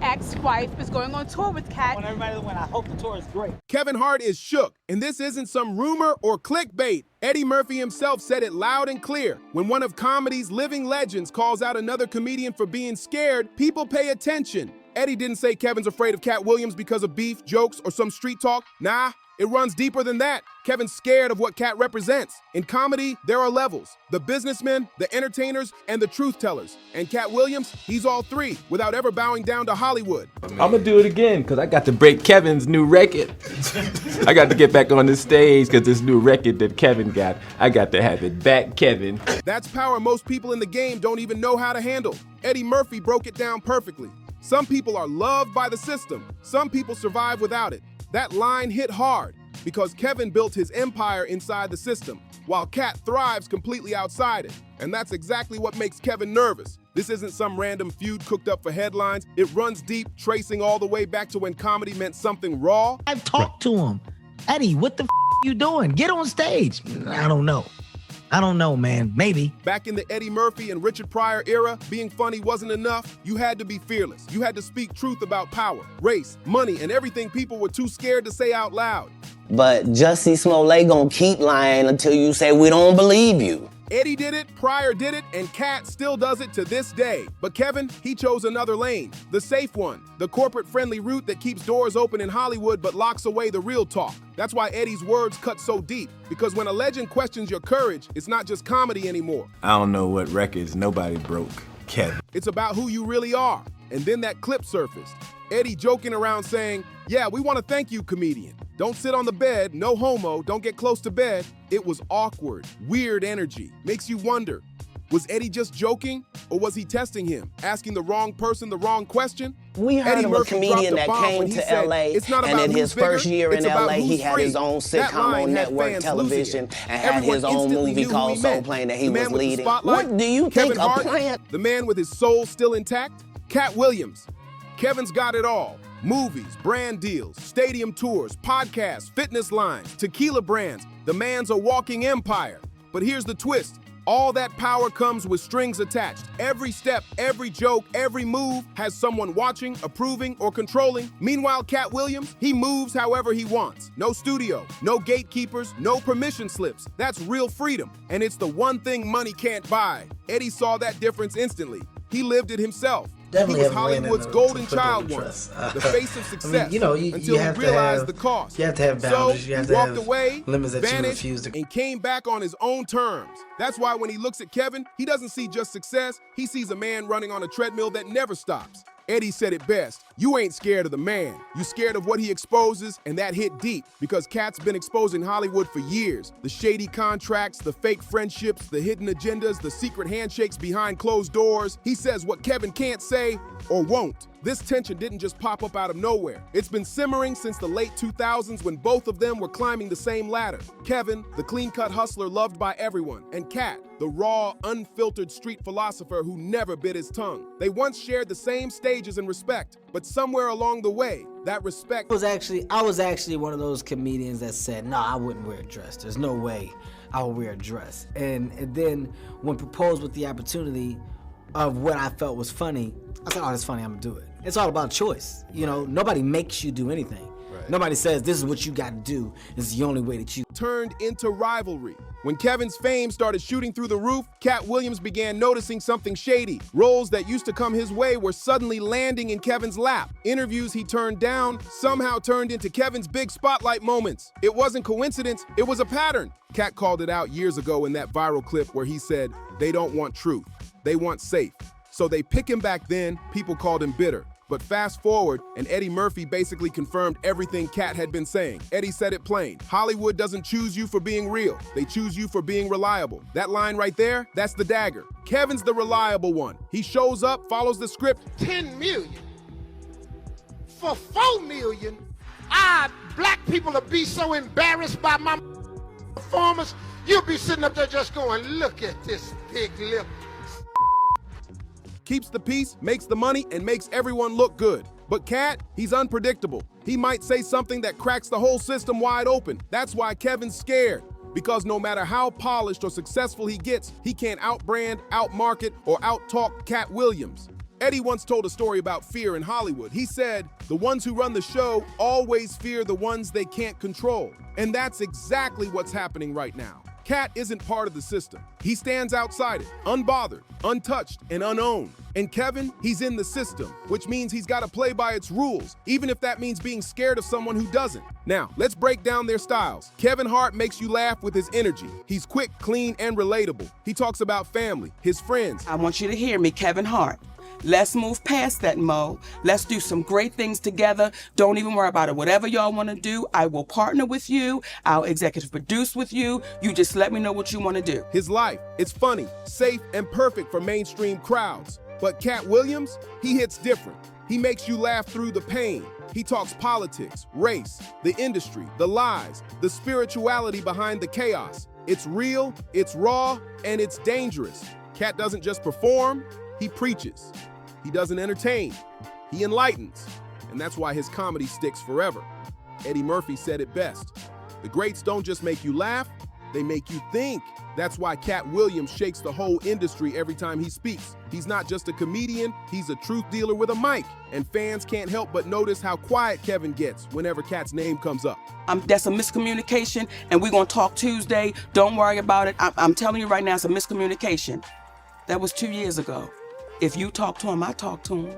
ex-wife is going on tour with Katt. I want everybody to win. I hope the tour is great. Kevin Hart is shook, and this isn't some rumor or clickbait. Eddie Murphy himself said it loud and clear. When one of comedy's living legends calls out another comedian for being scared, people pay attention. Eddie didn't say Kevin's afraid of Katt Williams because of beef, jokes, or some street talk. Nah, it runs deeper than that. Kevin's scared of what Katt represents. In comedy, there are levels. The businessmen, the entertainers, and the truth tellers. And Katt Williams, he's all three, without ever bowing down to Hollywood. I'ma do it again, because I got to break Kevin's new record. I got to get back on the stage, because this new record that Kevin got, I got to have it back, Kevin. That's power most people in the game don't even know how to handle. Eddie Murphy broke it down perfectly. Some people are loved by the system. Some people survive without it. That line hit hard because Kevin built his empire inside the system, while Katt thrives completely outside it. And that's exactly what makes Kevin nervous. This isn't some random feud cooked up for headlines. It runs deep, tracing all the way back to when comedy meant something raw. I've talked to him. Eddie, what the you doing? Get on stage. I don't know, man. Maybe. Back in the Eddie Murphy and Richard Pryor era, being funny wasn't enough. You had to be fearless. You had to speak truth about power, race, money, and everything people were too scared to say out loud. But Jussie Smollett gonna keep lying until you say we don't believe you. Eddie did it, Pryor did it, and Katt still does it to this day. But Kevin, he chose another lane, the safe one, the corporate-friendly route that keeps doors open in Hollywood but locks away the real talk. That's why Eddie's words cut so deep, because when a legend questions your courage, it's not just comedy anymore. I don't know what records nobody broke, Kevin. It's about who you really are. And then that clip surfaced. Eddie joking around saying, "Yeah, we want to thank you, comedian. Don't sit on the bed, no homo, don't get close to bed." It was awkward, weird energy. Makes you wonder, was Eddie just joking? Or was he testing him, asking the wrong person the wrong question? We heard of a comedian that came to LA, and in his first year in LA, he had his own sitcom on network television and had his own movie called Soul Plane that he was leading. What do you think a plant? The man with his soul still intact? Katt Williams. Kevin's got it all. Movies, brand deals, stadium tours, podcasts, fitness lines, tequila brands. The man's a walking empire. But here's the twist. All that power comes with strings attached. Every step, every joke, every move has someone watching, approving, or controlling. Meanwhile, Katt Williams, he moves however he wants. No studio, no gatekeepers, no permission slips. That's real freedom. And it's the one thing money can't buy. Eddie saw that difference instantly. He lived it himself. Definitely he was Hollywood's golden child once, the face of success, until he realized the cost. You have to have boundaries. So you have he to walked have away, limits that you vanished, refuse to. and came back on his own terms. That's why when he looks at Kevin, he doesn't see just success. He sees a man running on a treadmill that never stops. Eddie said it best. You ain't scared of the man. You scared of what he exposes, and that hit deep because Katt's been exposing Hollywood for years. The shady contracts, the fake friendships, the hidden agendas, the secret handshakes behind closed doors. He says what Kevin can't say or won't. This tension didn't just pop up out of nowhere. It's been simmering since the late 2000s when both of them were climbing the same ladder. Kevin, the clean-cut hustler loved by everyone, and Katt, the raw, unfiltered street philosopher who never bit his tongue. They once shared the same stages in respect, but somewhere along the way, that respect I was actually one of those comedians that said, no, I wouldn't wear a dress. There's no way I would wear a dress. And then when proposed with the opportunity of what I felt was funny, I said, oh, that's funny, I'm gonna do it. It's all about choice. You know, nobody makes you do anything. Right. Nobody says this is what you got to do. This is the only way that you turned into rivalry. When Kevin's fame started shooting through the roof, Katt Williams began noticing something shady. Roles that used to come his way were suddenly landing in Kevin's lap. Interviews he turned down somehow turned into Kevin's big spotlight moments. It wasn't coincidence, it was a pattern. Katt called it out years ago in that viral clip where he said, "They don't want truth, they want safe." So they pick him back then, people called him bitter. But fast forward, and Eddie Murphy basically confirmed everything Katt had been saying. Eddie said it plain. Hollywood doesn't choose you for being real. They choose you for being reliable. That line right there, that's the dagger. Kevin's the reliable one. He shows up, follows the script. 10 million. For 4 million, black people will be so embarrassed by my performance, you'll be sitting up there just going, look at this big lip. Keeps the peace, makes the money, and makes everyone look good. But Katt, he's unpredictable. He might say something that cracks the whole system wide open. That's why Kevin's scared. Because no matter how polished or successful he gets, he can't outbrand, outmarket, or outtalk Katt Williams. Eddie once told a story about fear in Hollywood. He said, the ones who run the show always fear the ones they can't control. And that's exactly what's happening right now. Katt isn't part of the system. He stands outside it, unbothered, untouched, and unowned. And Kevin, he's in the system, which means he's got to play by its rules, even if that means being scared of someone who doesn't. Now, let's break down their styles. Kevin Hart makes you laugh with his energy. He's quick, clean, and relatable. He talks about family, his friends. I want you to hear me, Kevin Hart. Let's move past that, Mo. Let's do some great things together. Don't even worry about it. Whatever y'all want to do, I will partner with you. I'll executive produce with you. You just let me know what you want to do. His life, it's funny, safe, and perfect for mainstream crowds. But Katt Williams, he hits different. He makes you laugh through the pain. He talks politics, race, the industry, the lies, the spirituality behind the chaos. It's real, it's raw, and it's dangerous. Katt doesn't just perform, he preaches. He doesn't entertain, he enlightens. And that's why his comedy sticks forever. Eddie Murphy said it best. The greats don't just make you laugh, they make you think. That's why Katt Williams shakes the whole industry every time he speaks. He's not just a comedian, he's a truth dealer with a mic. And fans can't help but notice how quiet Kevin gets whenever Katt's name comes up. That's a miscommunication, and we're going to talk Tuesday. Don't worry about it. I'm telling you right now, it's a miscommunication. That was 2 years ago. If you talk to him, I talk to him.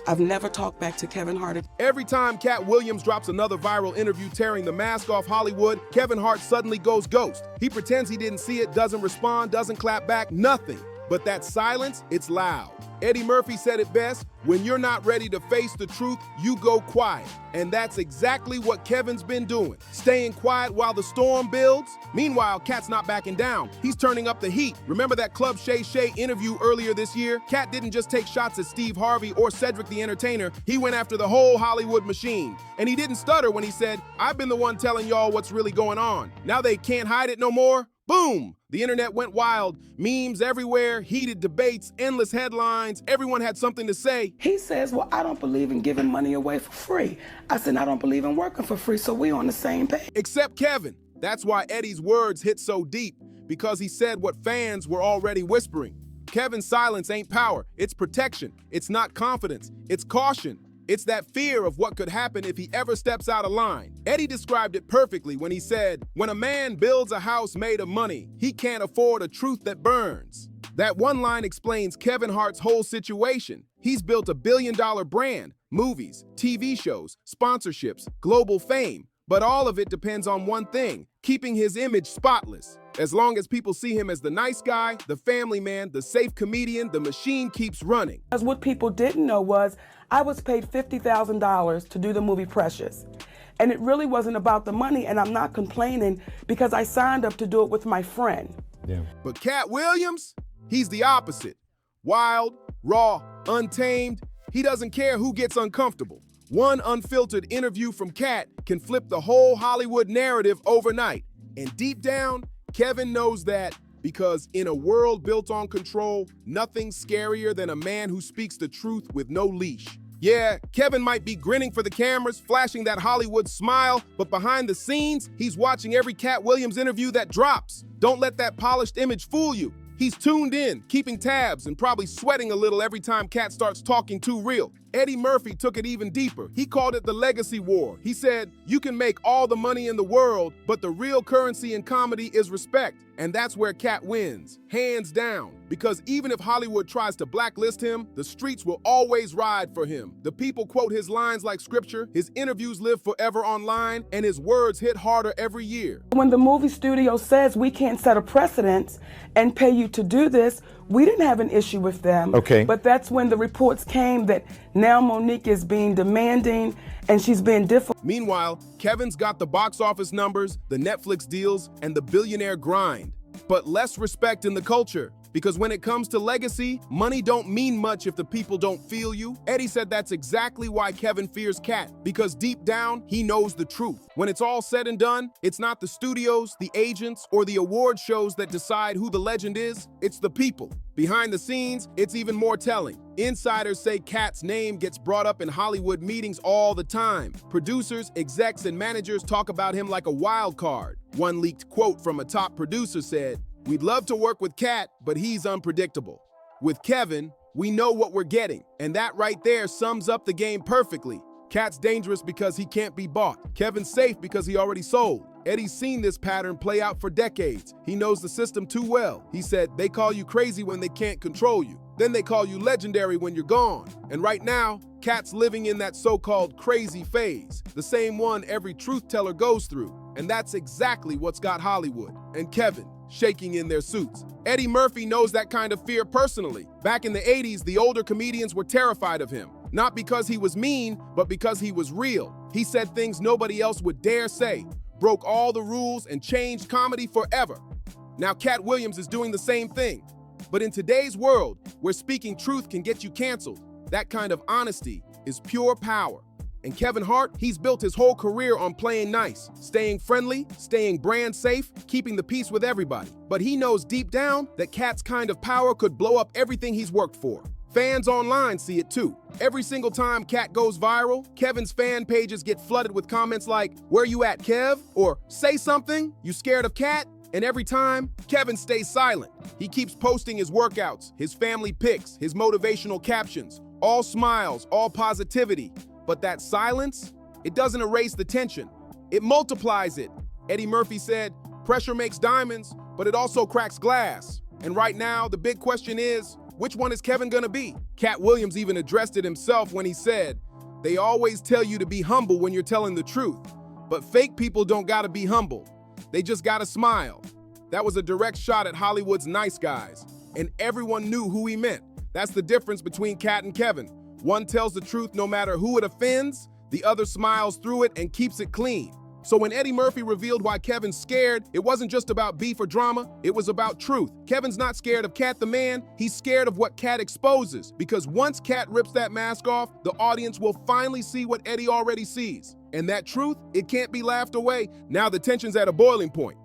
I've never talked back to Kevin Hart. Every time Katt Williams drops another viral interview tearing the mask off Hollywood, Kevin Hart suddenly goes ghost. He pretends he didn't see it, doesn't respond, doesn't clap back, nothing. But that silence, it's loud. Eddie Murphy said it best, when you're not ready to face the truth, you go quiet. And that's exactly what Kevin's been doing, staying quiet while the storm builds. Meanwhile, Katt's not backing down. He's turning up the heat. Remember that Club Shay Shay interview earlier this year? Katt didn't just take shots at Steve Harvey or Cedric the Entertainer. He went after the whole Hollywood machine. And he didn't stutter when he said, I've been the one telling y'all what's really going on. Now they can't hide it no more. Boom! The internet went wild. Memes everywhere, heated debates, endless headlines. Everyone had something to say. He says, well, I don't believe in giving money away for free. I said, I don't believe in working for free, so we on the same page. Except Kevin. That's why Eddie's words hit so deep, because he said what fans were already whispering. Kevin's silence ain't power, it's protection. It's not confidence, it's caution. It's that fear of what could happen if he ever steps out of line. Eddie described it perfectly when he said, when a man builds a house made of money, he can't afford a truth that burns. That one line explains Kevin Hart's whole situation. He's built a billion-dollar brand, movies, TV shows, sponsorships, global fame. But all of it depends on one thing, keeping his image spotless. As long as people see him as the nice guy, the family man, the safe comedian, the machine keeps running. Because what people didn't know was I was paid $50,000 to do the movie Precious. And it really wasn't about the money, and I'm not complaining because I signed up to do it with my friend. Yeah. But Katt Williams, he's the opposite. Wild, raw, untamed. He doesn't care who gets uncomfortable. One unfiltered interview from Katt can flip the whole Hollywood narrative overnight. And deep down, Kevin knows that, because in a world built on control, nothing's scarier than a man who speaks the truth with no leash. Yeah, Kevin might be grinning for the cameras, flashing that Hollywood smile, but behind the scenes, he's watching every Katt Williams interview that drops. Don't let that polished image fool you. He's tuned in, keeping tabs, and probably sweating a little every time Katt starts talking too real. Eddie Murphy took it even deeper. He called it the legacy war. He said, you can make all the money in the world, but the real currency in comedy is respect. And that's where Katt wins, hands down. Because even if Hollywood tries to blacklist him, the streets will always ride for him. The people quote his lines like scripture, his interviews live forever online, and his words hit harder every year. When the movie studio says we can't set a precedent and pay you to do this, we didn't have an issue with them. Okay. But that's when the reports came that now Monique is being demanding and she's being difficult. Meanwhile, Kevin's got the box office numbers, the Netflix deals, and the billionaire grind. But less respect in the culture. Because when it comes to legacy, money don't mean much if the people don't feel you. Eddie said that's exactly why Kevin fears Katt, because deep down, he knows the truth. When it's all said and done, it's not the studios, the agents, or the award shows that decide who the legend is, it's the people. Behind the scenes, it's even more telling. Insiders say Katt's name gets brought up in Hollywood meetings all the time. Producers, execs, and managers talk about him like a wild card. One leaked quote from a top producer said, "We'd love to work with Katt, but he's unpredictable. With Kevin, We know what we're getting, and that right there sums up the game perfectly. Katt's dangerous because he can't be bought. Kevin's safe because he already sold. Eddie's seen this pattern play out for decades. He knows the system too well. He said, they call you crazy when they can't control you. Then they call you legendary when you're gone. And right now, Katt's living in that so-called crazy phase, the same one every truth teller goes through. And that's exactly what's got Hollywood and Kevin shaking in their suits. Eddie Murphy knows that kind of fear personally. Back in the 80s, the older comedians were terrified of him. Not because he was mean, but because he was real. He said things nobody else would dare say, broke all the rules, and changed comedy forever. Now Katt Williams is doing the same thing. But in today's world, where speaking truth can get you canceled, that kind of honesty is pure power. And Kevin Hart, he's built his whole career on playing nice, staying friendly, staying brand safe, keeping the peace with everybody. But he knows deep down that Katt's kind of power could blow up everything he's worked for. Fans online see it too. Every single time Katt goes viral, Kevin's fan pages get flooded with comments like, "Where you at, Kev?" or "Say something, you scared of Katt?" And every time, Kevin stays silent. He keeps posting his workouts, his family pics, his motivational captions, all smiles, all positivity. But that silence, it doesn't erase the tension. It multiplies it. Eddie Murphy said, pressure makes diamonds, but it also cracks glass. And right now, the big question is, which one is Kevin gonna be? Katt Williams even addressed it himself when he said, they always tell you to be humble when you're telling the truth, but fake people don't gotta be humble. They just gotta smile. That was a direct shot at Hollywood's nice guys, and everyone knew who he meant. That's the difference between Katt and Kevin. One tells the truth no matter who it offends, the other smiles through it and keeps it clean. So when Eddie Murphy revealed why Kevin's scared, it wasn't just about beef or drama, it was about truth. Kevin's not scared of Katt the man, he's scared of what Katt exposes. Because once Katt rips that mask off, the audience will finally see what Eddie already sees. And that truth, it can't be laughed away. Now the tension's at a boiling point.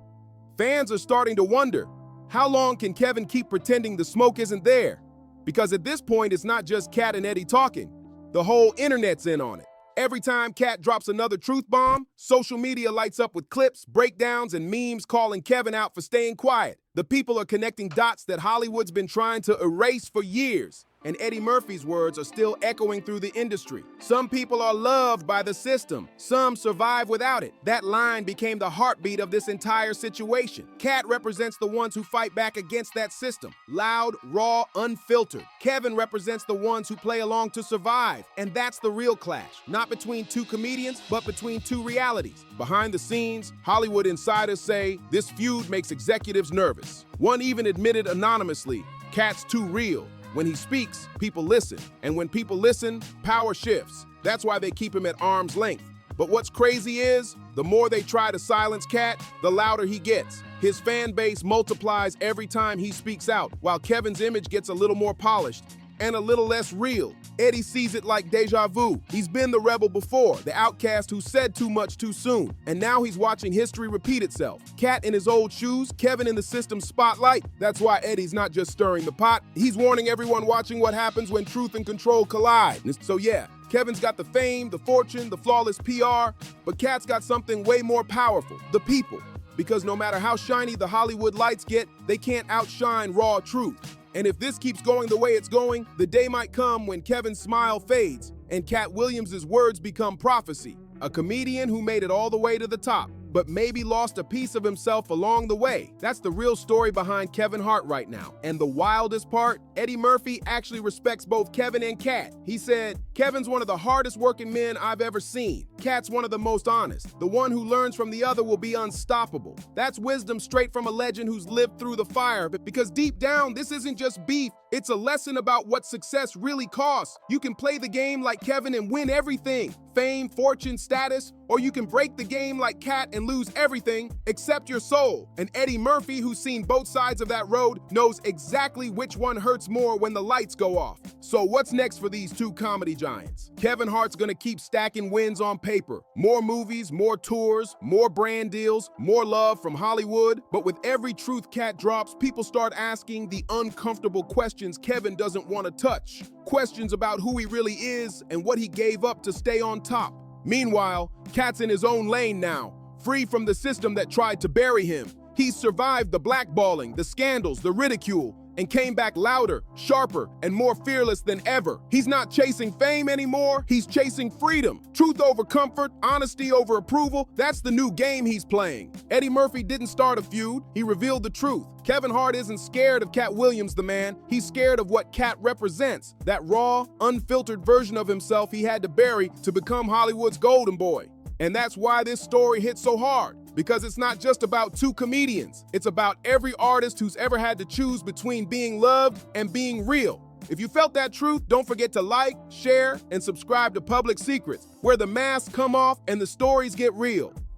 Fans are starting to wonder, how long can Kevin keep pretending the smoke isn't there? Because at this point, it's not just Katt and Eddie talking. The whole internet's in on it. Every time Katt drops another truth bomb, social media lights up with clips, breakdowns, and memes calling Kevin out for staying quiet. The people are connecting dots that Hollywood's been trying to erase for years. And Eddie Murphy's words are still echoing through the industry. Some people are loved by the system. Some survive without it. That line became the heartbeat of this entire situation. Katt represents the ones who fight back against that system. Loud, raw, unfiltered. Kevin represents the ones who play along to survive. And that's the real clash. Not between two comedians, but between two realities. Behind the scenes, Hollywood insiders say this feud makes executives nervous. One even admitted anonymously, Katt's too real. When he speaks, people listen. And when people listen, power shifts. That's why they keep him at arm's length. But what's crazy is, the more they try to silence Katt, the louder he gets. His fan base multiplies every time he speaks out, while Kevin's image gets a little more polished and a little less real. Eddie sees it like deja vu. He's been the rebel before, the outcast who said too much too soon. And now he's watching history repeat itself. Katt in his old shoes, Kevin in the system's spotlight. That's why Eddie's not just stirring the pot. He's warning everyone watching what happens when truth and control collide. So yeah, Kevin's got the fame, the fortune, the flawless PR, but Katt's got something way more powerful, the people. Because no matter how shiny the Hollywood lights get, they can't outshine raw truth. And if this keeps going the way it's going, the day might come when Kevin's smile fades and Katt Williams' words become prophecy. A comedian who made it all the way to the top, but maybe lost a piece of himself along the way. That's the real story behind Kevin Hart right now. And the wildest part, Eddie Murphy actually respects both Kevin and Katt. He said, Kevin's one of the hardest working men I've ever seen. Katt's one of the most honest. The one who learns from the other will be unstoppable. That's wisdom straight from a legend who's lived through the fire. But because deep down, this isn't just beef. It's a lesson about what success really costs. You can play the game like Kevin and win everything. Fame, fortune, status, or you can break the game like Katt and lose everything except your soul. And Eddie Murphy, who's seen both sides of that road, knows exactly which one hurts more when the lights go off. So what's next for these two comedy giants? Kevin Hart's gonna keep stacking wins on paper. More movies, more tours, more brand deals, more love from Hollywood. But with every truth Katt drops, people start asking the uncomfortable questions Kevin doesn't want to touch. Questions about who he really is and what he gave up to stay on top. Meanwhile, Katt's in his own lane now, free from the system that tried to bury him. He's survived the blackballing, the scandals, the ridicule, and came back louder, sharper, and more fearless than ever. He's not chasing fame anymore, he's chasing freedom. Truth over comfort, honesty over approval, that's the new game he's playing. Eddie Murphy didn't start a feud, he revealed the truth. Kevin Hart isn't scared of Katt Williams, the man. He's scared of what Katt represents, that raw, unfiltered version of himself he had to bury to become Hollywood's golden boy. And that's why this story hits so hard, because it's not just about two comedians. It's about every artist who's ever had to choose between being loved and being real. If you felt that truth, don't forget to like, share, and subscribe to Public Secrets, where the masks come off and the stories get real.